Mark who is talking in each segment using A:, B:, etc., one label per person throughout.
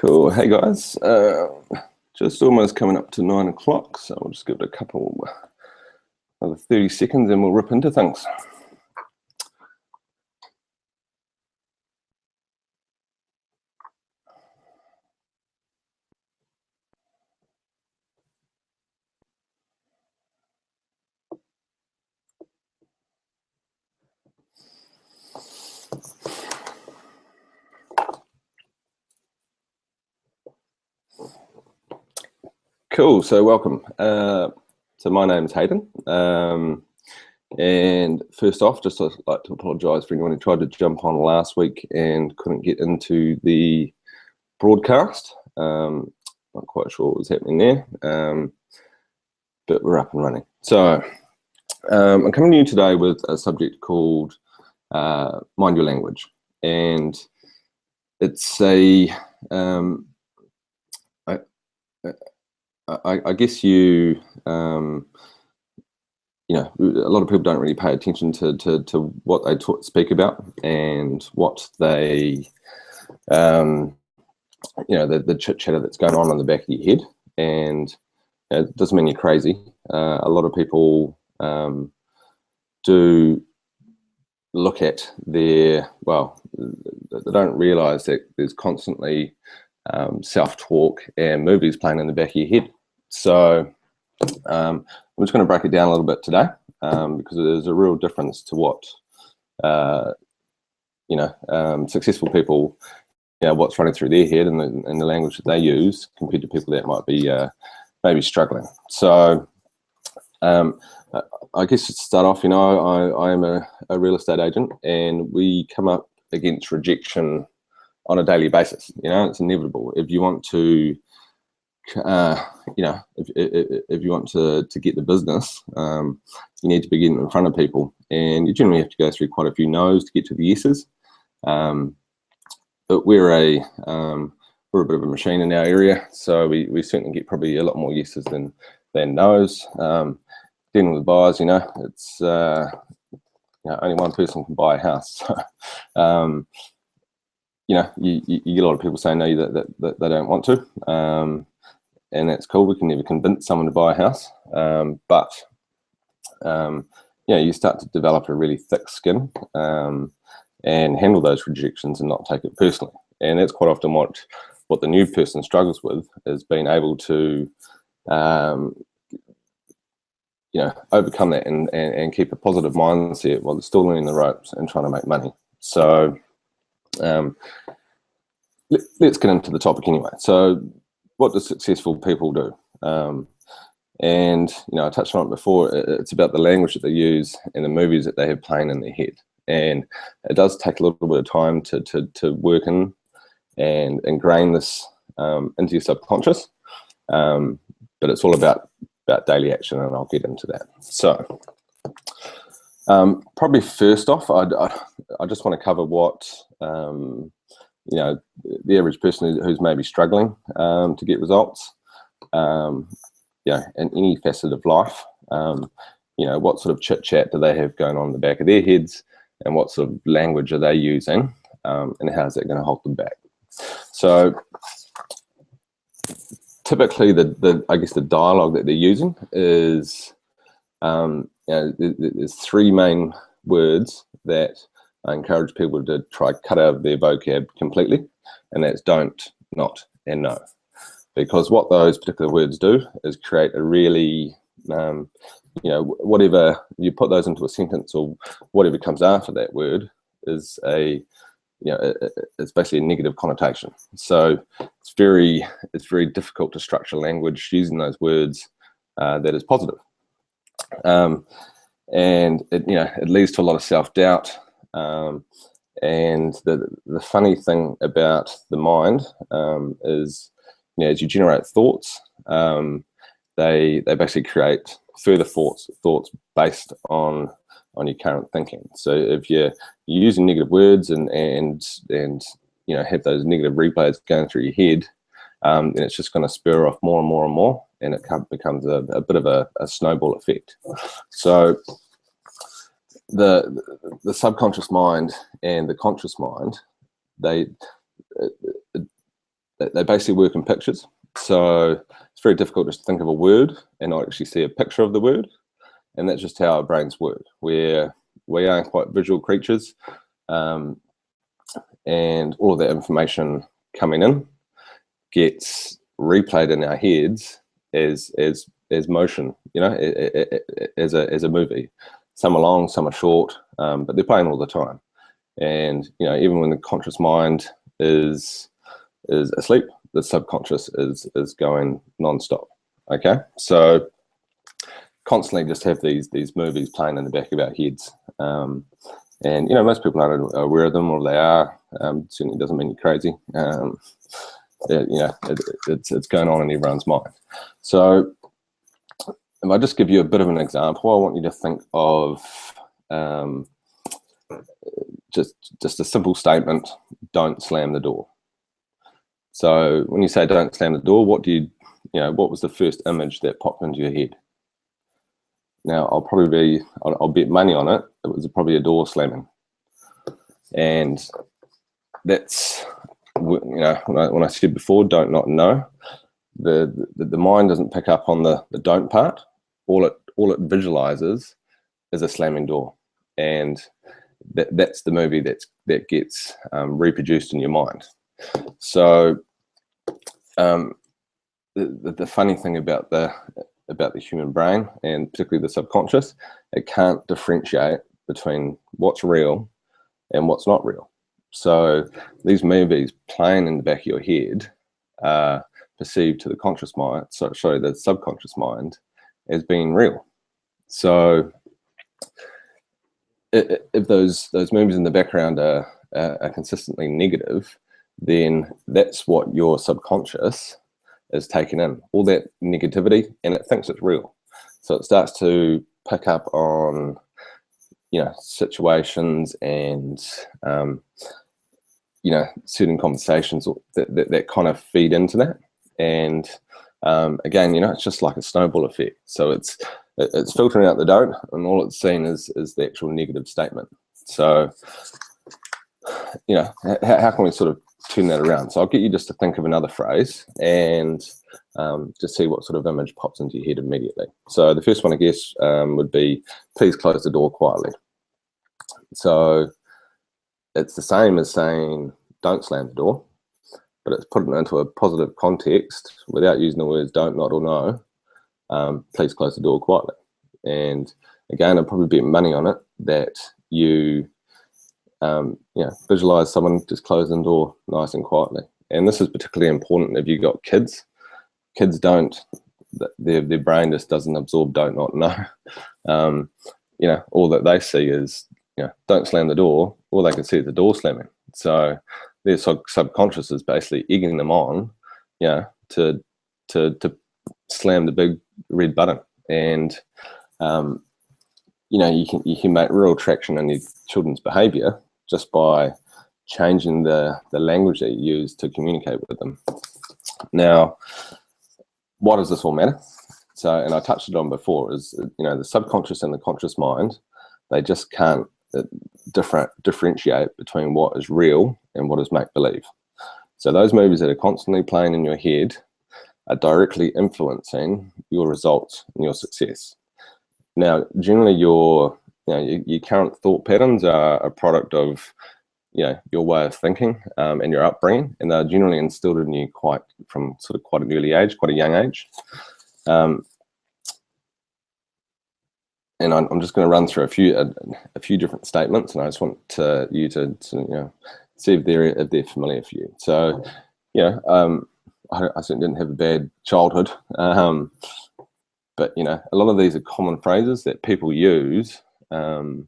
A: Cool. Hey guys, just almost coming up to 9 o'clock, so I'll just give it a couple, another 30 seconds and we'll rip into things. Cool, so welcome. So my name is Hayden, and first off, just I'd like to apologise for anyone who tried to jump on last week and couldn't get into the broadcast. Not quite sure what was happening there, but we're up and running. So I'm coming to you today with a subject called Mind Your Language, and it's a I guess you know, a lot of people don't really pay attention to what they speak about and what they, you know, the chit chatter that's going on in the back of your head. And it doesn't mean you're crazy. A lot of people do look at their, well, they don't realise that there's constantly self-talk and movies playing in the back of your head. So I'm just going to break it down a little bit today, because there's a real difference to what you know, successful people, you know, what's running through their head and the language that they use compared to people that might be maybe struggling. So I guess to start off, you know, I am a real estate agent, and we come up against rejection on a daily basis. You know, it's inevitable. If you want to, you know, if you want to get the business, you need to begin in front of people, and you generally have to go through quite a few no's to get to the yeses. But we're a bit of a machine in our area, so we certainly get probably a lot more yeses than no's. Dealing with buyers, you know, it's you know, only one person can buy a house. So, you know, you get a lot of people saying no, that they don't want to, and that's cool. We can never convince someone to buy a house, but you know, you start to develop a really thick skin and handle those rejections and not take it personally. And that's quite often what the new person struggles with, is being able to you know, overcome that and keep a positive mindset while they're still learning the ropes and trying to make money. So let's get into the topic anyway. So what do successful people do? And, you know, I touched on it before. It's about the language that they use and the movies that they have playing in their head. And it does take a little bit of time to work in and ingrain this into your subconscious. But it's all about daily action, and I'll get into that. So probably first off, I just want to cover what, you know, the average person who's maybe struggling to get results, you know, in any facet of life, you know, what sort of chit chat do they have going on in the back of their heads, and what sort of language are they using, and how is that going to hold them back? So typically I guess the dialogue that they're using is, you know, there's three main words that I encourage people to try cut out of their vocab completely, and that's don't, not, and no. Because what those particular words do is create a really, you know, whatever you put those into a sentence or whatever comes after that word is a, you know, it's basically a negative connotation. So it's very difficult to structure language using those words that is positive, and it, you know, it leads to a lot of self-doubt. And the funny thing about the mind is, you know, as you generate thoughts, they basically create further thoughts based on your current thinking. So if you're using negative words and you know, have those negative replays going through your head, then it's just going to spur off more and more and more, and it becomes a bit of a snowball effect. So the subconscious mind and the conscious mind, they they basically work in pictures. So it's very difficult just to think of a word and not actually see a picture of the word. And that's just how our brains work, where we are quite visual creatures, and all of that information coming in gets replayed in our heads as motion, you know, as a movie. Some are long, some are short, but they're playing all the time. And you know, even when the conscious mind is asleep, the subconscious is going non-stop. Okay, so constantly just have these movies playing in the back of our heads, and you know, most people aren't aware of them, or they are. Certainly doesn't mean you're crazy. You know, it's going on in everyone's mind. So if I just give you a bit of an example, I want you to think of just a simple statement: don't slam the door. So when you say don't slam the door, what was the first image that popped into your head? Now, I'll bet money on it. It was probably a door slamming. And that's, you know, when I said before, don't not know, the mind doesn't pick up on the don't part. All it visualizes is a slamming door. And that's the movie that gets reproduced in your mind. So the funny thing about the human brain, and particularly the subconscious, it can't differentiate between what's real and what's not real. So these movies playing in the back of your head are perceived to the conscious mind, the subconscious mind, as being real. So if those movies in the background are consistently negative, then that's what your subconscious is taking in, all that negativity, and it thinks it's real. So it starts to pick up on, you know, situations and you know, certain conversations that kind of feed into that. And again, you know, it's just like a snowball effect. So it's filtering out the don't, and all it's seeing is the actual negative statement. So, you know, how can we sort of turn that around? So I'll get you just to think of another phrase and just see what sort of image pops into your head immediately. So the first one, I guess, would be, please close the door quietly. So it's the same as saying don't slam the door, but it's put it into a positive context without using the words don't, not, or no. Please close the door quietly. And again, I'd probably bet money on it that you visualize someone just closing the door nice and quietly. And this is particularly important if you've got kids. Kids don't, their brain just doesn't absorb don't, not, no. You know, all that they see is, you know, don't slam the door. All they can see is the door slamming. So their subconscious is basically egging them on, you know, to slam the big red button. And you know, you can make real traction in your children's behavior just by changing the language that you use to communicate with them. Now, why does this all matter? So, and I touched it on before, is, you know, the subconscious and the conscious mind, they just can't differentiate between what is real and what is make-believe. So those movies that are constantly playing in your head are directly influencing your results and your success. Now, generally, your current thought patterns are a product of, you know, your way of thinking and your upbringing, and they're generally instilled in you from quite an early age, quite a young age. And I'm just going to run through a few different statements, and I just want you to you know, see if they're familiar for you. So, you know, I certainly didn't have a bad childhood, but you know, a lot of these are common phrases that people use, and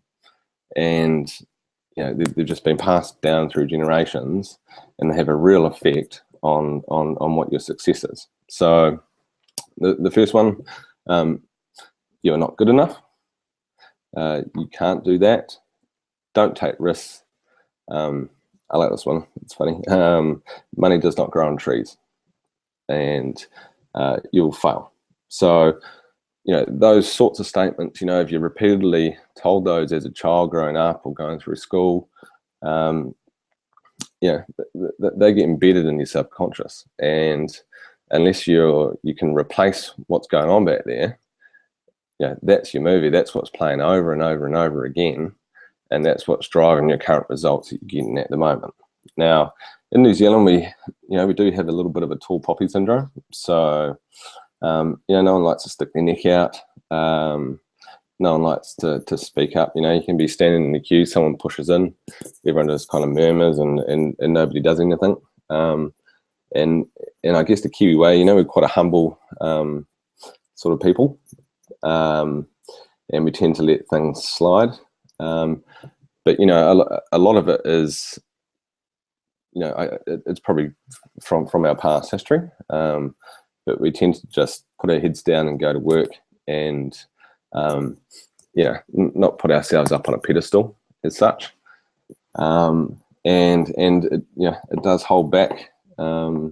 A: you know, they've just been passed down through generations, and they have a real effect on what your success is. So, the first one, you're not good enough. You can't do that. Don't take risks. I like this one. It's funny. Money does not grow on trees, and you'll fail. So, you know, those sorts of statements, you know, if you're repeatedly told those as a child growing up or going through school, they get embedded in your subconscious, and unless you can replace what's going on back there, that's your movie. That's what's playing over and over and over again, and that's what's driving your current results that you're getting at the moment. Now, in New Zealand, we do have a little bit of a tall poppy syndrome. So, no one likes to stick their neck out. No one likes to speak up. You can be standing in the queue, someone pushes in, everyone just kind of murmurs, and nobody does anything. And I guess the Kiwi way, we're quite a humble sort of people, and we tend to let things slide. But a lot of it is, it's probably from our past history. But we tend to just put our heads down and go to work, and not put ourselves up on a pedestal as such. And it does hold back a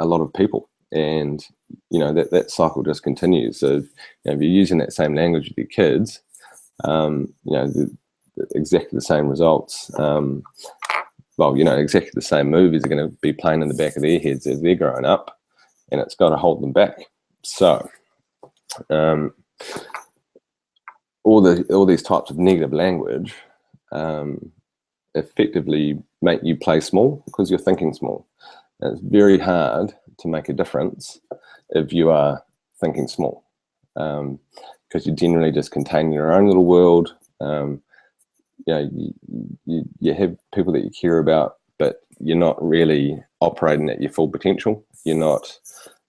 A: lot of people, and that cycle just continues. So if you're using that same language with your kids, exactly the same results. Exactly the same movies are going to be playing in the back of their heads as they're growing up, and it's got to hold them back. So all these types of negative language effectively make you play small because you're thinking small. And it's very hard to make a difference if you are thinking small, because you generally just contain your own little world. You have people that you care about, but you're not really operating at your full potential. You're not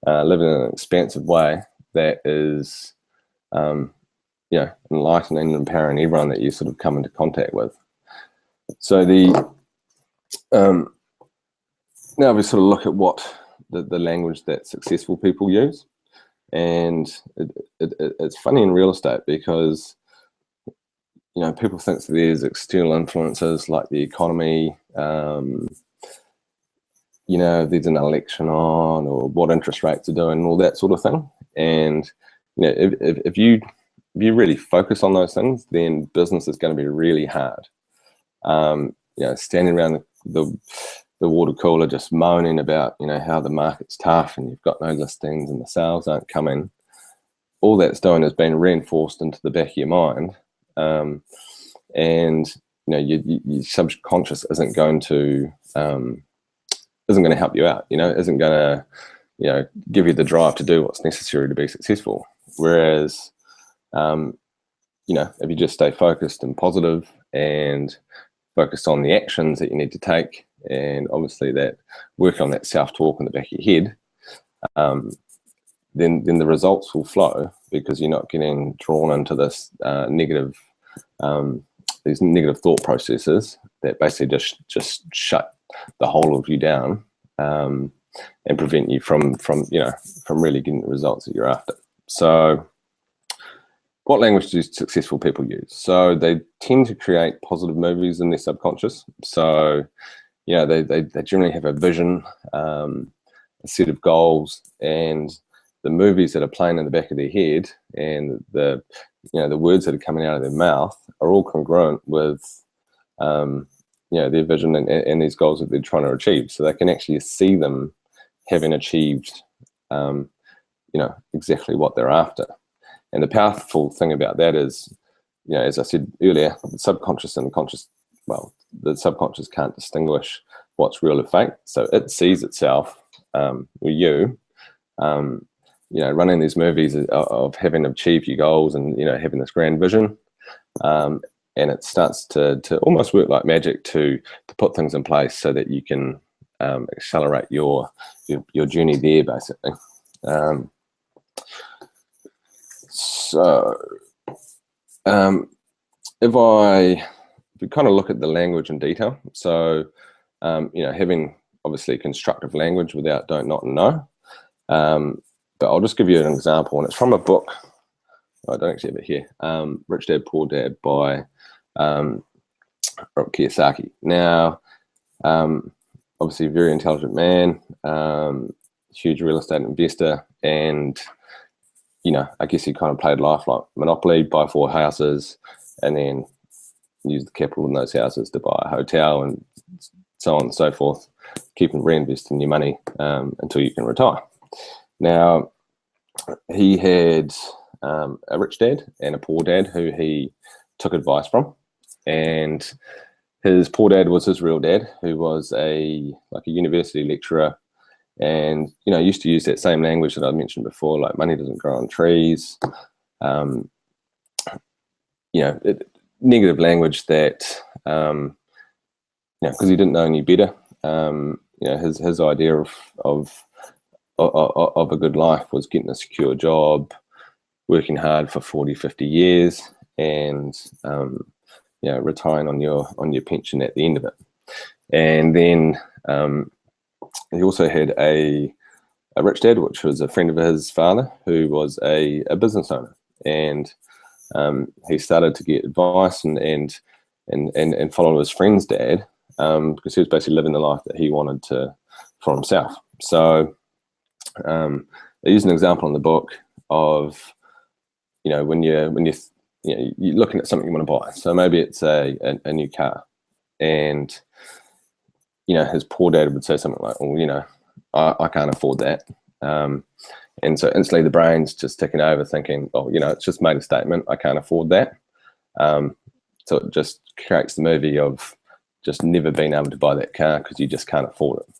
A: living in an expansive way that is enlightening and empowering everyone that you sort of come into contact with. So now we sort of look at what the language that successful people use. And it's funny in real estate because people think that there's external influences like the economy, there's an election on, or what interest rates are doing, all that sort of thing. And if you really focus on those things, then business is going to be really hard. Standing around the water cooler just moaning about how the market's tough and you've got no listings and the sales aren't coming, all that's doing is being reinforced into the back of your mind. And your subconscious isn't going to help you out. Isn't going to give you the drive to do what's necessary to be successful. Whereas if you just stay focused and positive and focused on the actions that you need to take, and obviously that work on that self-talk in the back of your head, then the results will flow, because you're not getting drawn into this these negative thought processes that basically just shut the whole of you down, and prevent you from really getting the results that you're after. So what language do successful people use? So they tend to create positive movies in their subconscious. So they generally have a vision, a set of goals, and the movies that are playing in the back of their head, and the words that are coming out of their mouth are all congruent with their vision and these goals that they're trying to achieve. So they can actually see them having achieved exactly what they're after. And the powerful thing about that is, as I said earlier, the subconscious and the conscious, the subconscious can't distinguish what's real or fake. So it sees itself, or you, running these movies of having achieved your goals and, having this grand vision. And it starts to almost work like magic to put things in place so that you can accelerate your journey there, basically. So if we kind of look at the language in detail, so having obviously constructive language without don't, not, and no. But I'll just give you an example, and it's from a book. I don't actually have it here. Rich Dad, Poor Dad by Robert Kiyosaki. Now, obviously a very intelligent man, huge real estate investor, and I guess he kind of played life like Monopoly, buy 4 houses, and then use the capital in those houses to buy a hotel and so on and so forth, keeping reinvesting your money until you can retire. Now, he had a rich dad and a poor dad who he took advice from, and his poor dad was his real dad, who was a university lecturer, and used to use that same language that I mentioned before, like money doesn't grow on trees. Negative language that because he didn't know any better. His idea of a good life was getting a secure job, working hard for 40, 50 years, and retiring on your pension at the end of it. And then he also had a rich dad, which was a friend of his father, who was a business owner, and he started to get advice and follow his friend's dad, because he was basically living the life that he wanted for himself. So I use an example in the book of when you're looking at something you want to buy. So maybe it's a new car, and his poor dad would say something like, well, I can't afford that. And so instantly the brain's just ticking over thinking, oh, it's just made a statement, I can't afford that. So it just creates the movie of just never being able to buy that car because you just can't afford it.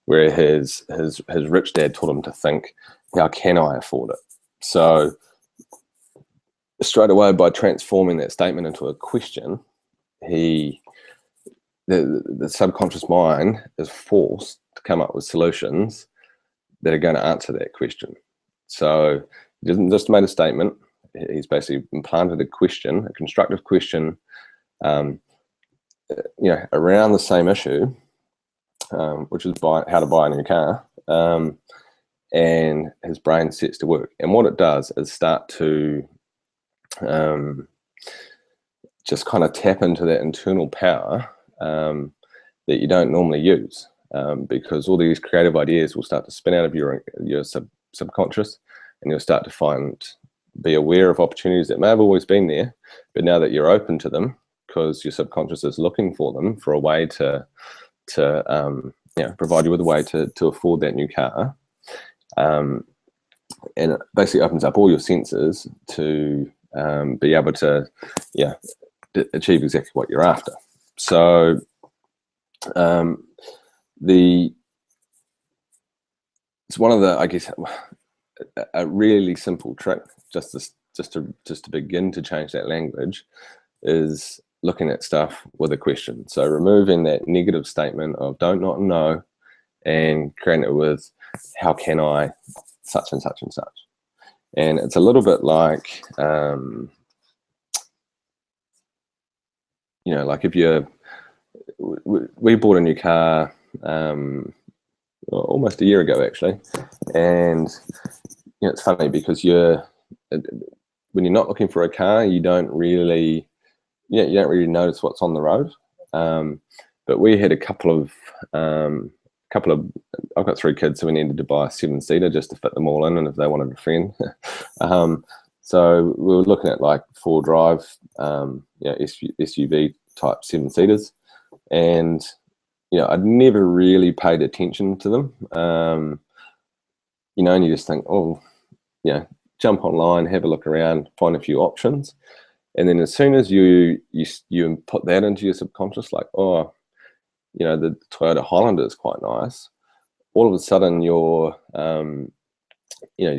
A: Whereas his rich dad taught him to think, how can I afford it? So straight away, by transforming that statement into a question, the subconscious mind is forced to come up with solutions that are going to answer that question. So he doesn't just make a statement, he's basically implanted a question, a constructive question, around the same issue, which is how to buy a new car, and his brain sets to work. And what it does is start to just kind of tap into that internal power that you don't normally use, because all these creative ideas will start to spin out of your subconscious, and you'll start to be aware of opportunities that may have always been there, but now that you're open to them, because your subconscious is looking for them for a way to provide you with a way to afford that new car, and it basically opens up all your senses to be able to achieve exactly what you're after. So it's one of the, I guess, a really simple trick just to begin to change that language is looking at stuff with a question. So removing that negative statement of don't not know and creating it with how can I such and such and such. And it's a little bit like like if we bought a new car almost a year ago actually, and it's funny because when you're not looking for a car, you don't really notice what's on the road. But we had a couple of I've got 3 kids, so we needed to buy a 7-seater just to fit them all in, and if they wanted a friend. So we were looking at like 4-drive SUV type 7-seaters, and I'd never really paid attention to them. And you just think, jump online, have a look around, find a few options, and then as soon as you put that into your subconscious, like, the Toyota Highlander is quite nice, all of a sudden your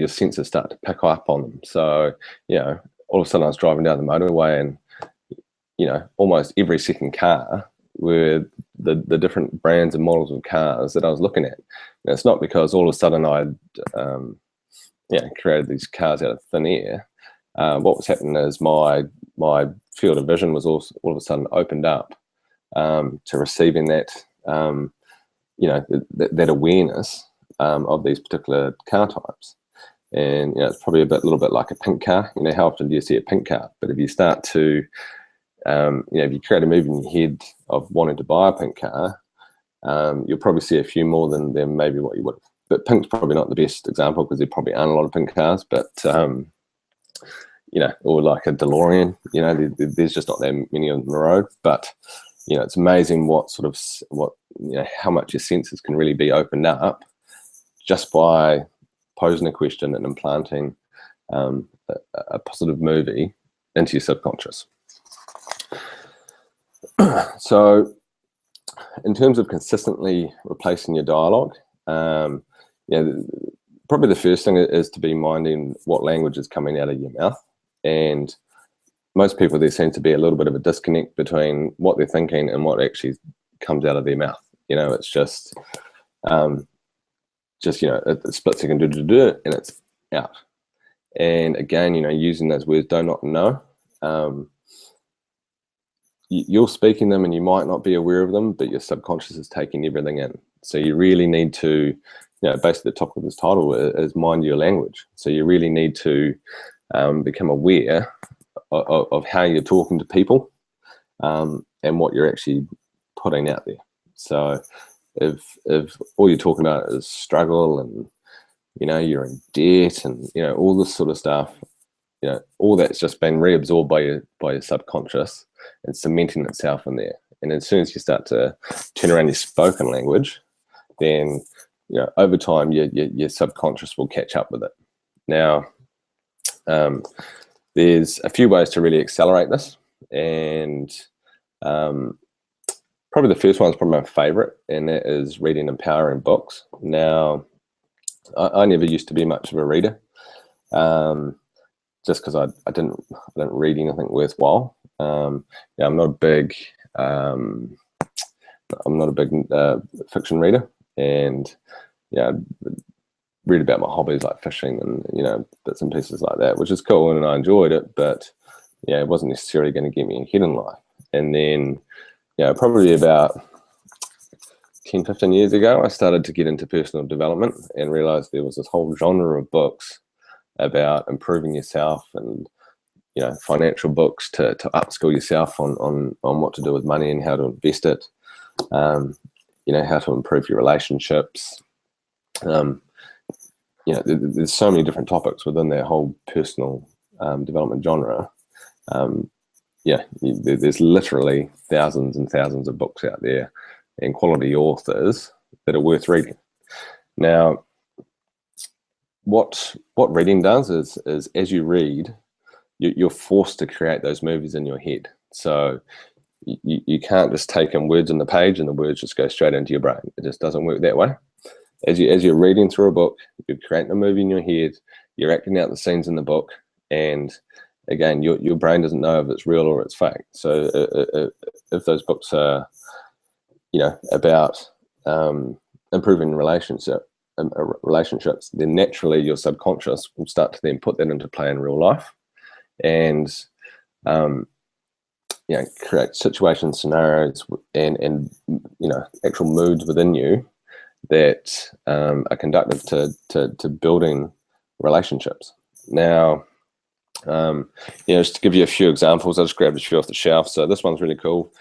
A: senses start to pick up on them. So all of a sudden I was driving down the motorway, and almost every second car were the different brands and models of cars that I was looking at. And it's not because all of a sudden I'd created these cars out of thin air. What was happening is my field of vision was all of a sudden opened up to receiving that that awareness of these particular car types. And it's probably a little bit like a pink car. How often do you see a pink car? But if you start to if you create a movie in your head of wanting to buy a pink car, you'll probably see a few more than maybe what you would have. But pink's probably not the best example because there probably aren't a lot of pink cars, but or like a DeLorean, there's just not that many on the road. But it's amazing what how much your senses can really be opened up just by posing a question and implanting a positive movie into your subconscious. So in terms of consistently replacing your dialogue, probably the first thing is to be minding what language is coming out of your mouth. And most people, there seems to be a little bit of a disconnect between what they're thinking and what actually comes out of their mouth. It's just a split second, and it's out. And again, using those words, do not know. You're speaking them and you might not be aware of them, but your subconscious is taking everything in. So you really need to, basically the topic of this title is mind your language. So you really need to become aware of how you're talking to people and what you're actually putting out there. So if all you're talking about is struggle and, you're in debt and, all this sort of stuff, all that's just been reabsorbed by your subconscious and cementing itself in there. And as soon as you start to turn around your spoken language, then over time your subconscious will catch up with it. Now, there's a few ways to really accelerate this, and probably the first one is probably my favorite, and that is reading empowering books. Now, I never used to be much of a reader, just because I didn't read anything worthwhile. I'm not a big fiction reader, and read about my hobbies like fishing and bits and pieces like that, which is cool, and I enjoyed it, but it wasn't necessarily going to get me ahead in life. And then probably about 10-15 years ago, I started to get into personal development and realized there was this whole genre of books about improving yourself, and financial books to upskill yourself on what to do with money and how to invest it, how to improve your relationships. There's so many different topics within that whole personal development genre. There's literally thousands and thousands of books out there and quality authors that are worth reading. Now, what reading does is as you read, you're forced to create those movies in your head. So you can't just take in words on the page and the words just go straight into your brain. It just doesn't work that way. As you're reading through a book, you're creating a movie in your head, you're acting out the scenes in the book, and again, your brain doesn't know if it's real or it's fake. So if those books are, about improving relationships, then naturally your subconscious will start to then put that into play in real life, and create situations, scenarios, and actual moods within you that are conducive to building relationships. Now, just to give you a few examples, I just grabbed a few off the shelf. So this one's really cool.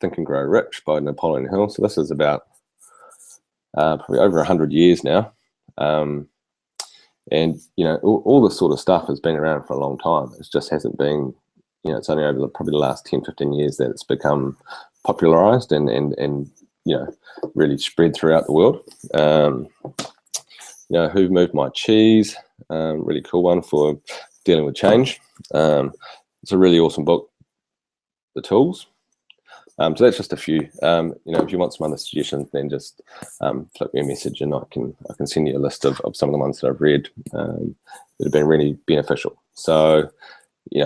A: Think and Grow Rich by Napoleon Hill. So this is about probably over 100 years now. And all this sort of stuff has been around for a long time. It just hasn't been, it's only over probably the last 10-15 years that it's become popularized and really spread throughout the world. Who Moved My Cheese? Really cool one for dealing with change. It's a really awesome book. The Tools. So that's just a few. If you want some other suggestions, then just flip me a message, and I can send you a list of some of the ones that I've read that have been really beneficial. So,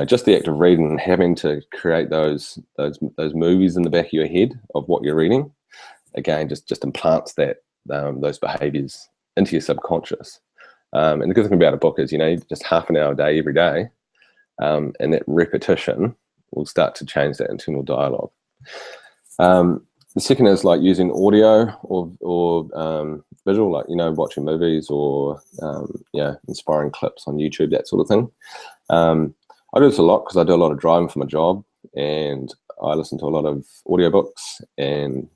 A: just the act of reading and having to create those movies in the back of your head of what you're reading, again, just implants those behaviors into your subconscious. And the good thing about a book is, just half an hour a day every day, and that repetition will start to change that internal dialogue. The second is like using audio or visual, like watching movies or inspiring clips on YouTube, that sort of thing. I do this a lot because I do a lot of driving for my job, and I listen to a lot of audiobooks and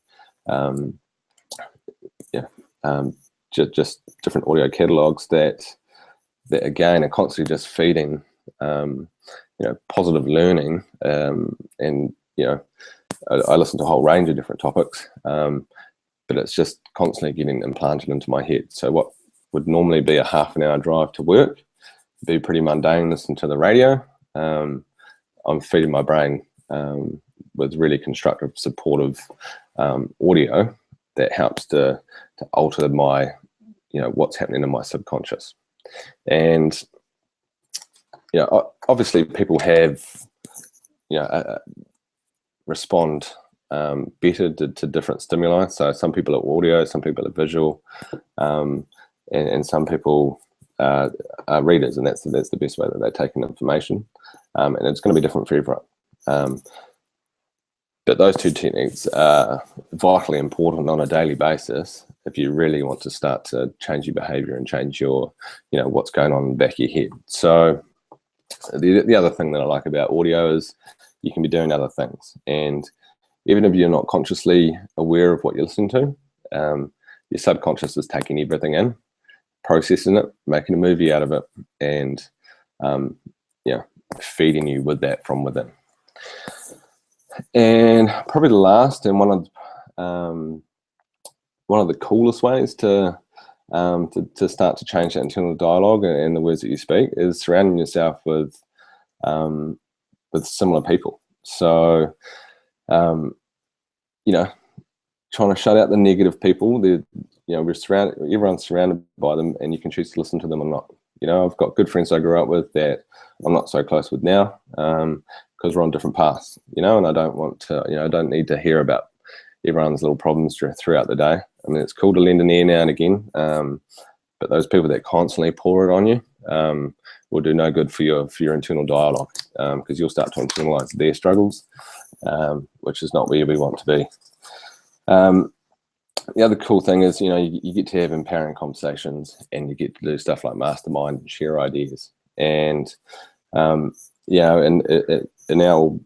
A: just different audio catalogs that again are constantly just feeding positive learning and I listen to a whole range of different topics, but it's just constantly getting implanted into my head. So what would normally be a half an hour drive to work, be pretty mundane, listen to the radio. I'm feeding my brain with really constructive, supportive audio that helps to alter my, what's happening in my subconscious. And obviously people have, respond better to different stimuli. So some people are audio, some people are visual, and some people are readers, and that's the best way that they take in information. And it's going to be different for everyone. But those two techniques are vitally important on a daily basis if you really want to start to change your behavior and change your, what's going on in the back of your head. So the other thing that I like about audio is you can be doing other things. And even if you're not consciously aware of what you're listening to, your subconscious is taking everything in, processing it, making a movie out of it, and feeding you with that from within. And probably the last and one of the coolest ways to start to change that internal dialogue and the words that you speak is surrounding yourself with similar people. So, trying to shut out the negative people. Everyone's surrounded by them, and you can choose to listen to them or not. I've got good friends I grew up with that I'm not so close with now because we're on different paths. And I don't want to. I don't need to hear about everyone's little problems throughout the day. I mean, it's cool to lend an ear now and again, but those people that constantly pour it on you will do no good for your internal dialogue, because you'll start to internalize their struggles, which is not where we want to be. The other cool thing is, you get to have empowering conversations, and you get to do stuff like mastermind and share ideas. And in our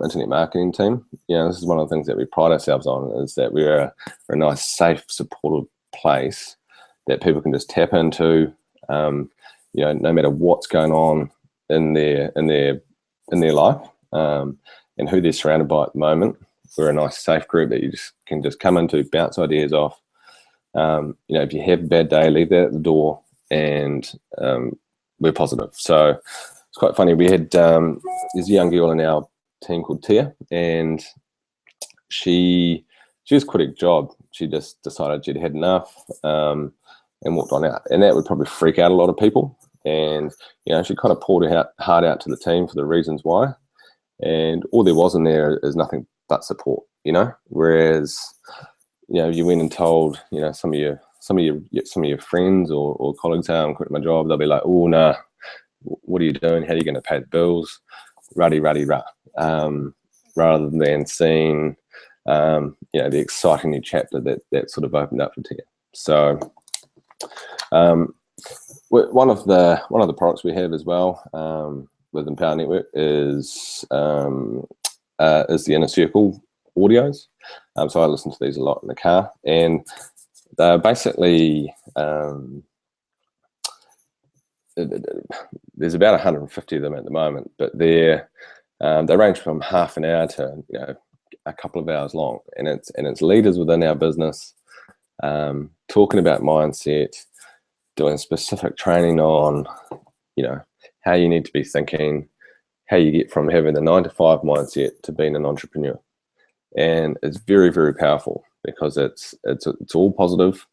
A: internet marketing team, this is one of the things that we pride ourselves on, is that we're a nice, safe, supportive place that people can just tap into, no matter what's going on in their life, and who they're surrounded by at the moment. We're a nice, safe group that you can come into, bounce ideas off. If you have a bad day, leave that at the door, and we're positive. So it's quite funny. We had there's a young girl in our team called Tia, and she was quitting a job. She just decided she'd had enough and walked on out. And that would probably freak out a lot of people. And she kind of poured her heart out to the team for the reasons why. And all there was in there is nothing but support. Whereas you went and told some of your friends or colleagues, how I'm quitting my job, they'll be like, oh no, what are you doing? How are you going to pay the bills? Rah-de-rah-de-rah. Rather than seeing the exciting new chapter that sort of opened up for Tia. So one of the products we have as well with Empower Network is the Inner Circle audios. So I listen to these a lot in the car, and they're basically there's about 150 of them at the moment, but they range from half an hour to a couple of hours long, and it's leaders within our business talking about mindset, doing specific training on how you need to be thinking, how you get from having the 9-to-5 mindset to being an entrepreneur. And it's very, very powerful because it's all positive.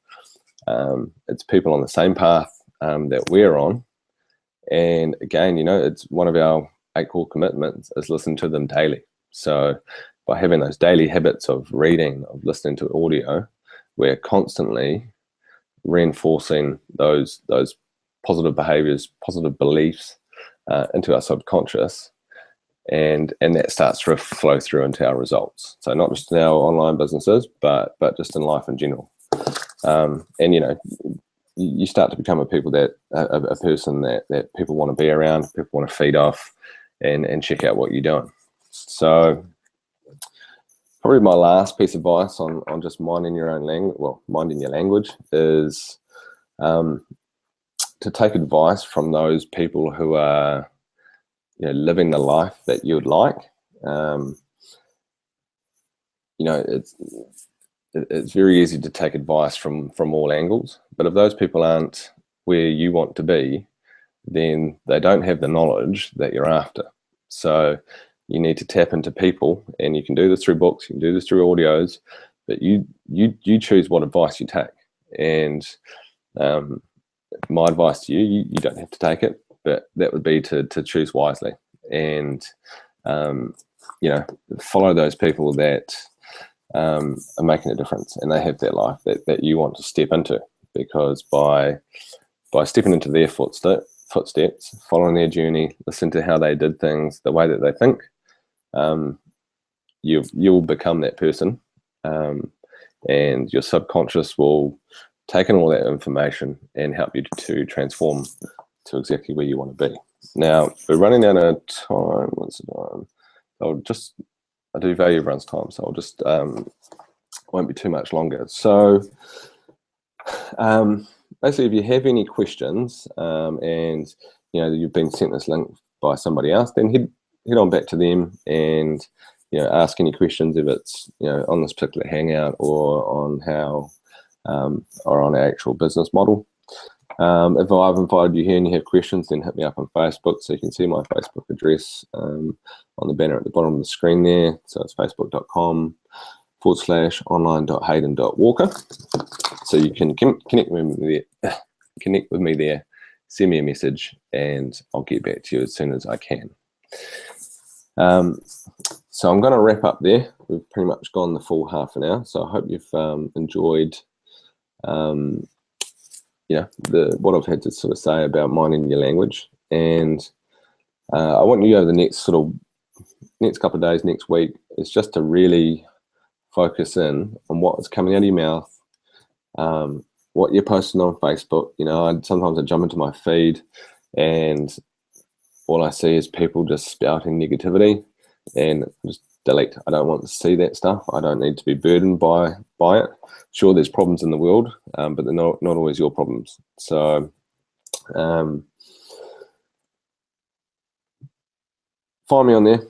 A: It's people on the same path that we're on. And again, it's one of our 8 core commitments is listen to them daily. So by having those daily habits of reading, of listening to audio, we're constantly reinforcing those positive behaviors, positive beliefs into our subconscious, and that starts to flow through into our results. So not just in our online businesses, but just in life in general. And you start to become a person that people want to be around, people want to feed off, and check out what you're doing. So probably my last piece of advice on just minding your language is to take advice from those people who are living the life that you'd like. you know, it's very easy to take advice from all angles, but if those people aren't where you want to be, then they don't have the knowledge that you're after. So you need to tap into people, and you can do this through books, you can do this through audios, but you choose what advice you take. And my advice to you, you don't have to take it, but that would be to choose wisely, and you know, follow those people that are making a difference, and they have that life that you want to step into. Because by stepping into their footsteps, following their journey, listen to how they did things, the way that they think, you'll become that person, and your subconscious will take in all that information and help you to transform to exactly where you want to be. Now, we're running out of time. What's the time? I do value everyone's time, so I'll just won't be too much longer. So basically, if you have any questions, and you know you've been sent this link by somebody else, then head on back to them and ask any questions, if it's on this particular Hangout or on how or on our actual business model. If I've invited you here and you have questions, then hit me up on Facebook. So you can see my Facebook address on the banner at the bottom of the screen there. So it's facebook.com/online.hayden.walker. So you can connect with me there, send me a message, and I'll get back to you as soon as I can. So I'm going to wrap up there. We've pretty much gone the full half an hour. So I hope you've enjoyed what I've had to sort of say about minding your language. And I want you over the next couple of days, next week, is just to really focus in on what is coming out of your mouth, what you're posting on Facebook. Sometimes I jump into my feed and all I see is people just spouting negativity, and just delete. I don't want to see that stuff. I don't need to be burdened by it. Sure, there's problems in the world, but they're not always your problems. So find me on there,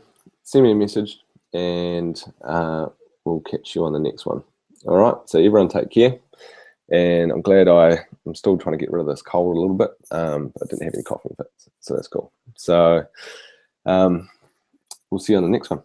A: send me a message, and we'll catch you on the next one. All right, so everyone take care. And I'm glad I'm still trying to get rid of this cold a little bit. I didn't have any coughing fits, so that's cool. So we'll see you on the next one.